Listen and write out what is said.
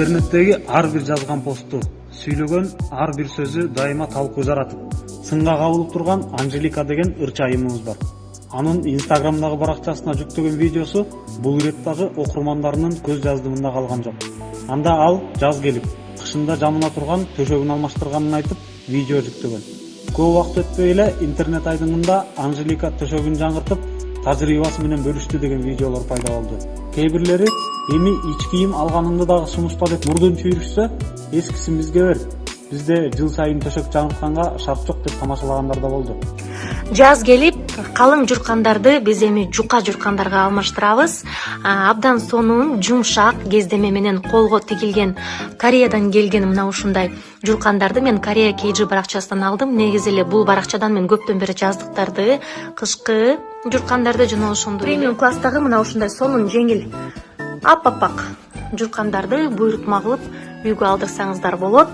Интернеттеги ар бир жазган посту, сүйлөгөн ар бир сөзү дайыма талкуу жаратып, сынга кабылып турган Анжелика деген ырча айымыбыз бар. Анын Инстаграмдагы баракчасына жүктөгөн видеосу бул иреттагы окурмандарынын көз жаздымында калган жок. Анда ал жаз келип, кышында жамына турган төшөгүн алмаштырганын айтып, видео жүктөгөн. Көп убакыт өтпөй эле интернет айдыңында Анжелика төшөгүн жаңыртып, тажрыйбасы менен бөлүштү деген видеолор пайда болду. Кейбирлери эми ич кийим алганыңды дагы сунушпа деп мурдун чүйрүшсө, эскисин бизге бер. Бизде жыл сайын төшөк жаңыртканга шарт жок деп тамашалагандар да болду. Жаз келип, калың журкандарды биз эми жука журкандарга алмаштырабыз. Абдан сонун, жумшак кездеме менен колго тигилген Кореядан келген мына ушундай журкандарды мен Корея KG баракчасынан алдым. Негизи эле бул баракчадан мен көптөн бери жаздыктарды, кышкы журкандарды жана ошондой премиум класстагы мына ушундай сонун жеңил ап-апак журкандарды буйрутма кылып үйгө алдырсаңыздар болот.